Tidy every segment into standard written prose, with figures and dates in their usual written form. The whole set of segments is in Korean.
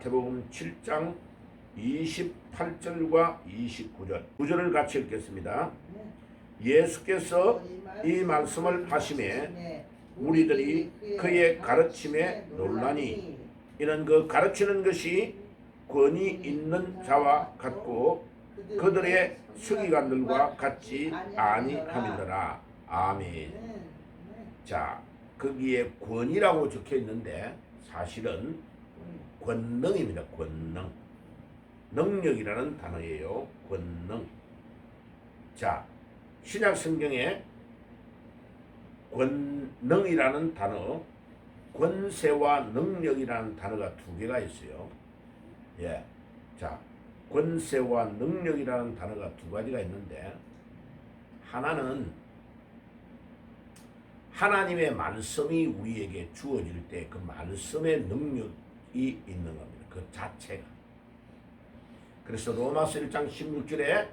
마태복음 7장 28절과 29절 9절을 같이 읽겠습니다. 예수께서 이 말씀을 하심에 무리들이 그의 가르침에 놀라니 이는 그 가르치는 것이 권위 있는 자와 같고 그들의 서기관들과 같지 아니함이더라. 아멘. 자, 거기에 권위라고 적혀 있는데 사실은 권능입니다. 권능. 능력이라는 단어예요. 권능. 자, 신약 성경에 권능이라는 단어, 권세와 능력이라는 단어가 두 개가 있어요. 예. 자, 권세와 능력이라는 단어가 두 가지가 있는데, 하나는 하나님의 말씀이 우리에게 주어질 때 그 말씀의 능력이 있는 겁니다. 그 자체가. 그래서 로마서 1장 16절에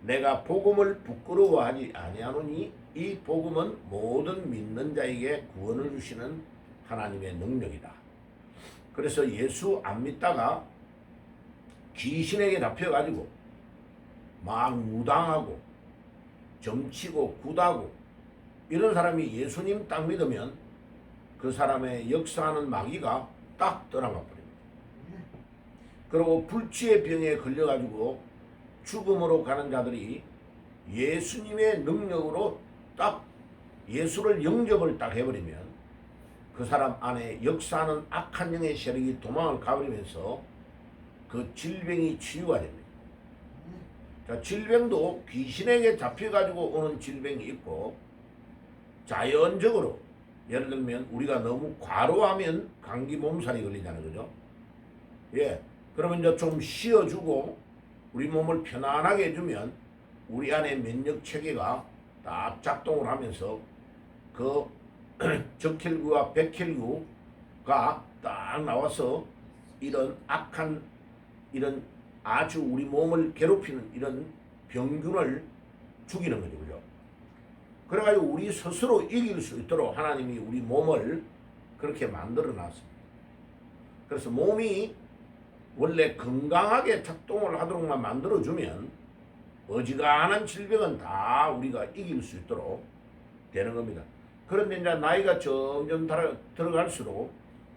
내가 복음을 부끄러워하지 아니하노니 이 복음은 모든 믿는 자에게 구원을 주시는 하나님의 능력이다. 그래서 예수 안 믿다가 귀신에게 잡혀가지고 막 무당하고 점치고 굿하고 이런 사람이 예수님 딱 믿으면 그 사람의 역사하는 마귀가 딱 떠나가 버립니다. 그리고 불치의 병에 걸려가지고 죽음으로 가는 자들이 예수님의 능력으로 딱 예수를 영접을 딱 해버리면 그 사람 안에 역사하는 악한 영의 세력이 도망을 가버리면서 그 질병이 치유가 됩니다. 자, 질병도 귀신에게 잡혀가지고 오는 질병이 있고 자연적으로 예를 들면 우리가 너무 과로하면 감기 몸살이 걸리잖아요. 그죠? 예. 그러면 이제 좀 쉬어주고 우리 몸을 편안하게 해주면 우리 안에 면역 체계가 딱 작동을 하면서 그 적혈구와 백혈구가 딱 나와서 이런 악한 이런 아주 우리 몸을 괴롭히는 이런 병균을 죽이는 거죠. 그죠? 그래가지고 우리 스스로 이길 수 있도록 하나님이 우리 몸을 그렇게 만들어 놨습니다. 그래서 몸이 원래 건강하게 작동을 하도록만 만들어주면 어지간한 질병은 다 우리가 이길 수 있도록 되는 겁니다. 그런데 이제 나이가 점점 들어갈수록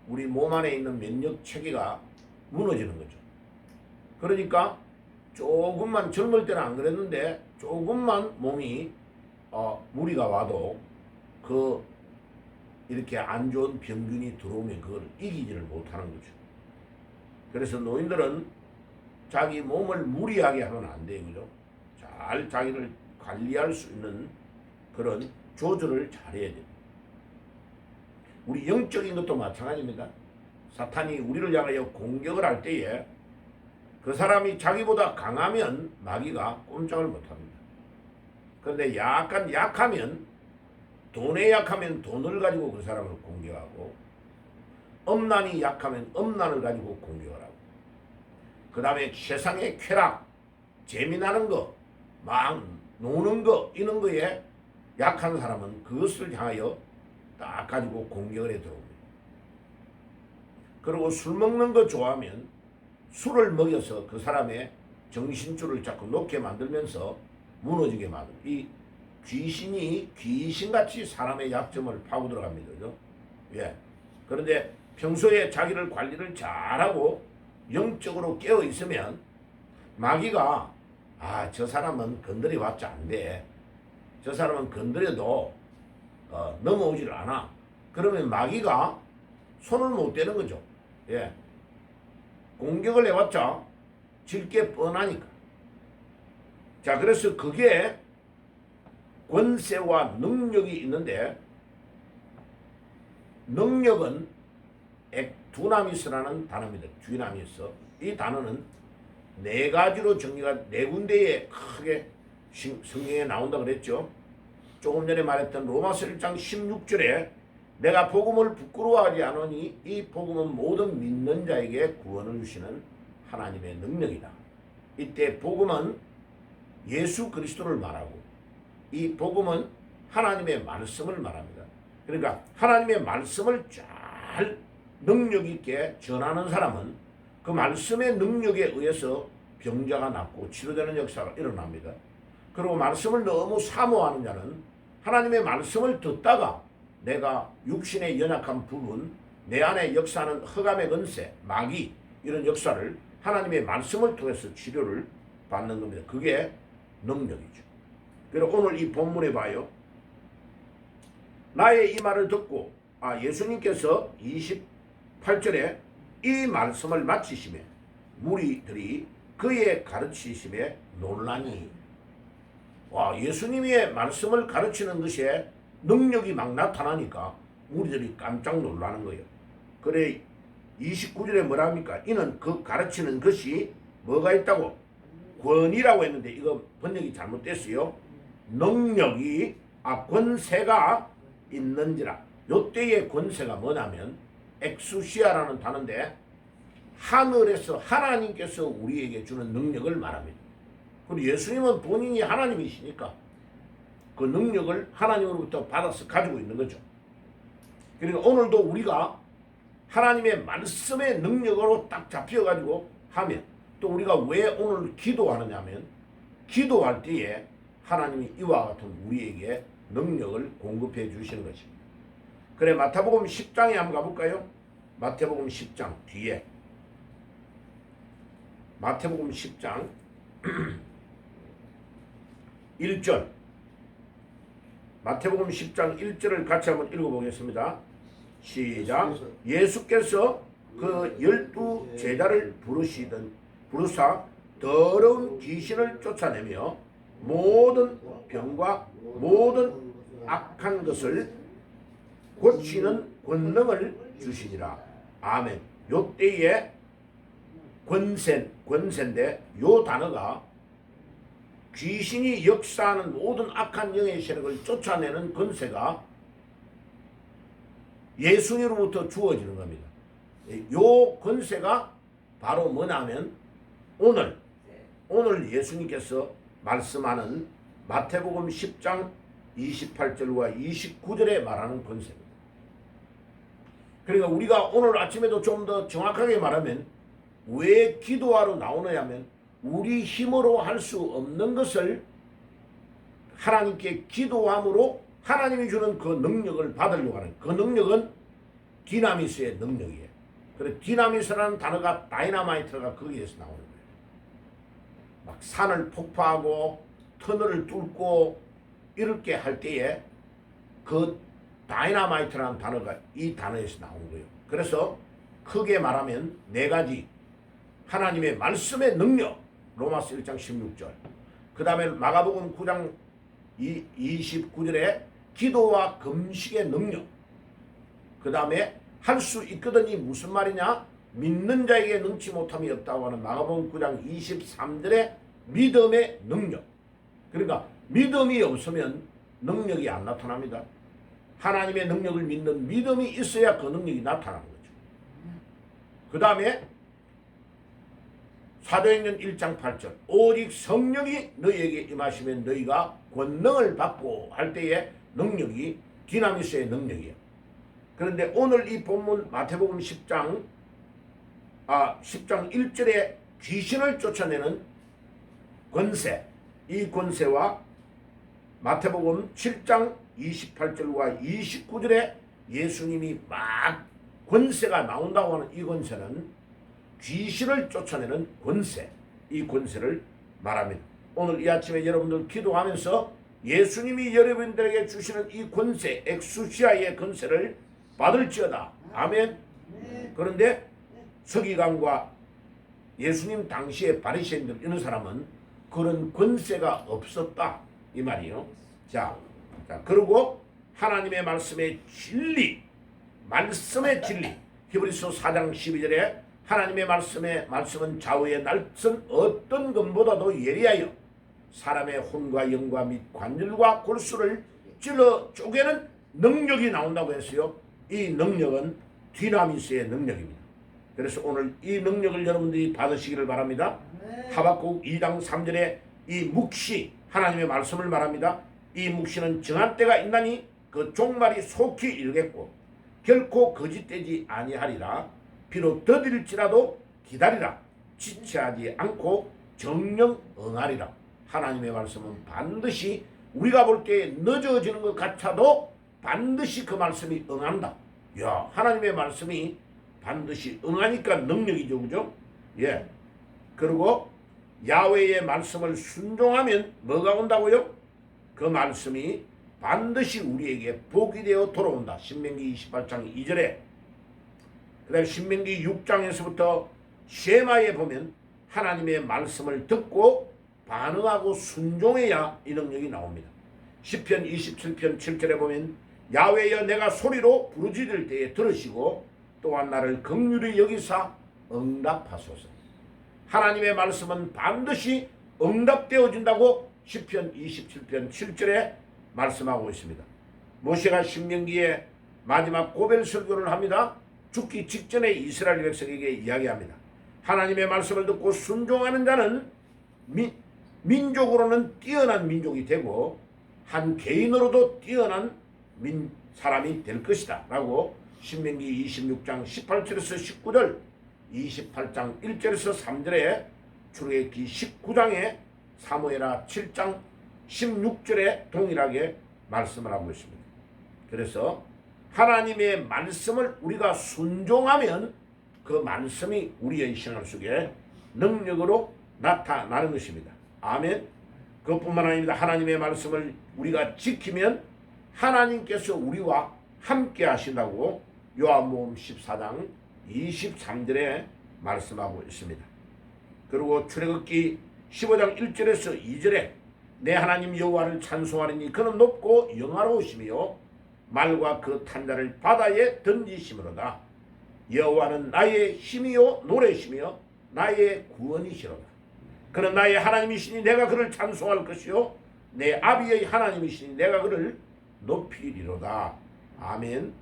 우리 몸 안에 있는 면역 체계가 무너지는 거죠. 그러니까 조금만 젊을 때는 안 그랬는데 조금만 몸이 무리가 와도 그 이렇게 안 좋은 병균이 들어오면 그걸 이기지를 못하는 거죠. 그래서 노인들은 자기 몸을 무리하게 하면 안 돼요. 그죠? 잘 자기를 관리할 수 있는 그런 조절을 잘해야 돼요. 우리 영적인 것도 마찬가지입니다. 사탄이 우리를 향하여 공격을 할 때에 그 사람이 자기보다 강하면 마귀가 꼼짝을 못합니다. 그런데 약하면 돈에 약하면 돈을 가지고 그 사람을 공격하고 엄난이 약하면 엄난을 가지고 공격을 하고 그 다음에 세상의 쾌락, 재미나는 거, 막 노는 거 이런 거에 약한 사람은 그것을 향하여 딱 가지고 공격을 해 들어옵니다. 그리고 술 먹는 거 좋아하면 술을 먹여서 그 사람의 정신줄을 자꾸 놓게 만들면서 무너지게 만듭니다. 이 귀신이 귀신같이 사람의 약점을 파고 들어갑니다. 그죠? 예. 그런데 평소에 자기를 관리를 잘하고 영적으로 깨어 있으면 마귀가 저 사람은 건드려 왔지 안 돼. 저 사람은 건드려도 넘어오지를 않아. 그러면 마귀가 손을 못 대는 거죠. 예. 공격을 해봤자 질 게 뻔하니까. 자, 그래서 그게 권세와 능력이 있는데 능력은 두나미스라는 단어입니다. 듀나미스. 이 단어는 네 가지로 정리가 네 군데에 크게 성경에 나온다 그랬죠. 조금 전에 말했던 로마서 1장 16절에 내가 복음을 부끄러워하지 않으니 이 복음은 모든 믿는 자에게 구원을 주시는 하나님의 능력이다. 이때 복음은 예수 그리스도를 말하고 이 복음은 하나님의 말씀을 말합니다. 그러니까 하나님의 말씀을 잘 능력 있게 전하는 사람은 그 말씀의 능력에 의해서 병자가 낫고 치료되는 역사가 일어납니다. 그리고 말씀을 너무 사모하는 자는 하나님의 말씀을 듣다가 내가 육신의 연약한 부분, 내 안에 역사하는 흑암의 권세, 마귀 이런 역사를 하나님의 말씀을 통해서 치료를 받는 겁니다. 그게 능력이죠. 그리고 오늘 이 본문에 봐요. 나의 이 말을 듣고 예수님께서 28절에 이 말씀을 마치심에 무리들이 그의 가르치심에 놀라니. 예수님의 말씀을 가르치는 것에 능력이 막 나타나니까 무리들이 깜짝 놀라는 거예요. 그래 29절에 뭐랍니까? 이는 그 가르치는 것이 뭐가 있다고? 권이라고 했는데 이거 번역이 잘못됐어요. 능력이 권세가 있는지라. 요때의 권세가 뭐냐면 엑수시아라는 단어인데 하늘에서 하나님께서 우리에게 주는 능력을 말합니다. 그리고 예수님은 본인이 하나님이시니까 그 능력을 하나님으로부터 받아서 가지고 있는 거죠. 그러니까 오늘도 우리가 하나님의 말씀의 능력으로 딱 잡혀가지고 하면, 또 우리가 왜 오늘 기도하느냐 하면 기도할 때에 하나님이 이와 같은 우리에게 능력을 공급해 주시는 것입니다. 그래 마태복음 10장에 한번 가볼까요? 마태복음 10장 뒤에 마태복음 10장 1절 마태복음 10장 1절을 같이 한번 읽어보겠습니다. 시작. 예수께서 그 12 제자를 부르사 더러운 귀신을 쫓아내며 모든 병과 모든 악한 것을 고치는 권능을 주시니라. 아멘. 요때에 권세인데 요 단어가 귀신이 역사하는 모든 악한 영의 세력을 쫓아내는 권세가 예수님으로부터 주어지는 겁니다. 요 권세가 바로 뭐냐면 오늘 예수님께서 말씀하는 마태복음 10장 28절과 29절에 말하는 권세입니다. 그러니까 우리가 오늘 아침에도 좀 더 정확하게 말하면 왜 기도하러 나오느냐 하면 우리 힘으로 할 수 없는 것을 하나님께 기도함으로 하나님이 주는 그 능력을 받으려고 하는, 그 능력은 디나미스의 능력이에요. 그래서 디나미스라는 단어가 다이나마이트가 거기에서 나오는 거예요. 막 산을 폭파하고 터널을 뚫고 이렇게 할 때에 그 다이나마이트라는 단어가 이 단어에서 나오는 거예요. 그래서 크게 말하면 네 가지. 하나님의 말씀의 능력, 로마서 1장 16절. 그 다음에 마가복음 9장 29절에 기도와 금식의 능력. 그 다음에 할 수 있거든이 무슨 말이냐? 믿는 자에게 능치 못함이 없다고 하는 마가복음 9장 23절의 믿음의 능력. 그러니까 믿음이 없으면 능력이 안 나타납니다. 하나님의 능력을 믿는 믿음이 있어야 그 능력이 나타나는 거죠. 그 다음에 사도행전 1장 8절 오직 성령이 너희에게 임하시면 너희가 권능을 받고 할 때의 능력이 디나미스의 능력이에요. 그런데 오늘 이 본문 마태복음 10장 1절에 귀신을 쫓아내는 권세, 이 권세와 마태복음 7장 28절과 29절에 예수님이 막 권세가 나온다고 하는 이 권세는 귀신을 쫓아내는 권세, 이 권세를 말합니다. 오늘 이 아침에 여러분들 기도하면서 예수님이 여러분들에게 주시는 이 권세, 엑수시아의 권세를 받을지어다. 아멘. 그런데 서기관과 예수님 당시의 바리새인들 이런 사람은 그런 권세가 없었다 이 말이에요. 자, 그리고 하나님의 말씀의 진리, 말씀의 진리. 히브리서 4장 12절에 하나님의 말씀은 좌우의 날선 어떤 것보다도 예리하여 사람의 혼과 영과 및 관절과 골수를 찔러 쪼개는 능력이 나온다고 했어요. 이 능력은 디나미스의 능력입니다. 그래서 오늘 이 능력을 여러분들이 받으시기를 바랍니다. 하박국 2장 3절에 이 묵시, 하나님의 말씀을 말합니다. 이 묵시는 정한 때가 있나니 그 종말이 속히 일겠고 결코 거짓되지 아니하리라. 비록 더딜지라도 기다리라. 지체하지 않고 정령 응하리라. 하나님의 말씀은 반드시 우리가 볼 때 늦어지는 것 같아도 반드시 그 말씀이 응한다. 야, 하나님의 말씀이 반드시 응하니까 능력이죠, 그죠? 예. 그리고 야훼의 말씀을 순종하면 뭐가 온다고요? 그 말씀이 반드시 우리에게 복이 되어 돌아온다. 신명기 28장 2절에. 그 다음에 신명기 6장에서부터 쉐마에 보면 하나님의 말씀을 듣고 반응하고 순종해야 이 능력이 나옵니다. 시편 27편 7절에 보면 야훼여 내가 소리로 부르짖을 때에 들으시고 또한 나를 긍휼히 여기사 응답하소서. 하나님의 말씀은 반드시 응답되어진다고 시편 27편 7절에 말씀하고 있습니다. 모세가 신명기에 마지막 고별 설교를 합니다. 죽기 직전에 이스라엘 백성에게 이야기합니다. 하나님의 말씀을 듣고 순종하는 자는 민족으로는 뛰어난 민족이 되고 한 개인으로도 뛰어난 사람이 될 것이다 라고 신명기 26장 18절에서 19절, 28장 1절에서 3절에 출애굽기 19장에 사무엘하 7장 16절에 동일하게 말씀을 하고 있습니다. 그래서 하나님의 말씀을 우리가 순종하면 그 말씀이 우리의 신앙 속에 능력으로 나타나는 것입니다. 아멘. 그것뿐만 아닙니다. 하나님의 말씀을 우리가 지키면 하나님께서 우리와 함께 하신다고 요한복음 14장 23절에 말씀하고 있습니다. 그리고 출애굽기 15장 1절에서 2절에 내 하나님 여호와를 찬송하리니 그는 높고 영화로우시며 말과 그 탄자를 바다에 던지심으로다. 여호와는 나의 힘이요 노래시며 나의 구원이시로다. 그는 나의 하나님이시니 내가 그를 찬송할 것이요 내 아비의 하나님이시니 내가 그를 높이리로다. 아멘.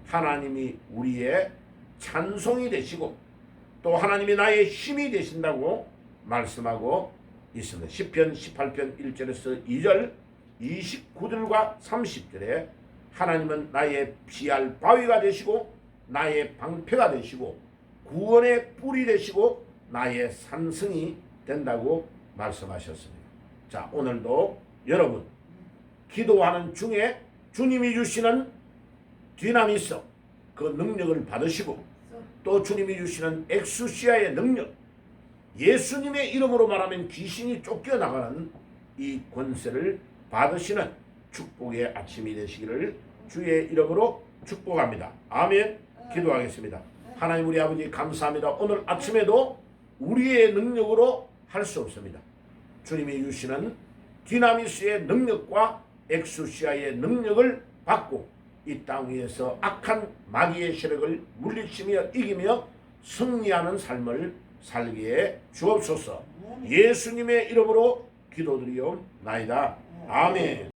하나님이 우리의 찬송이 되시고 또 하나님이 나의 힘이 되신다고 말씀하고 있습니다. 시편 18편 1절에서 2절, 29절과 30절에 하나님은 나의 피할 바위가 되시고 나의 방패가 되시고 구원의 뿔이 되시고 나의 산성이 된다고 말씀하셨습니다. 자, 오늘도 여러분 기도하는 중에 주님이 주시는 디나미스 그 능력을 받으시고 또 주님이 주시는 엑수시아의 능력, 예수님의 이름으로 말하면 귀신이 쫓겨나가는 이 권세를 받으시는 축복의 아침이 되시기를 주의 이름으로 축복합니다. 아멘. 기도하겠습니다. 하나님 우리 아버지 감사합니다. 오늘 아침에도 우리의 능력으로 할 수 없습니다. 주님이 주시는 디나미스의 능력과 엑수시아의 능력을 받고 이 땅 위에서 악한 마귀의 세력을 물리치며 이기며 승리하는 삶을 살게 주옵소서. 예수님의 이름으로 기도드리옵나이다. 아멘.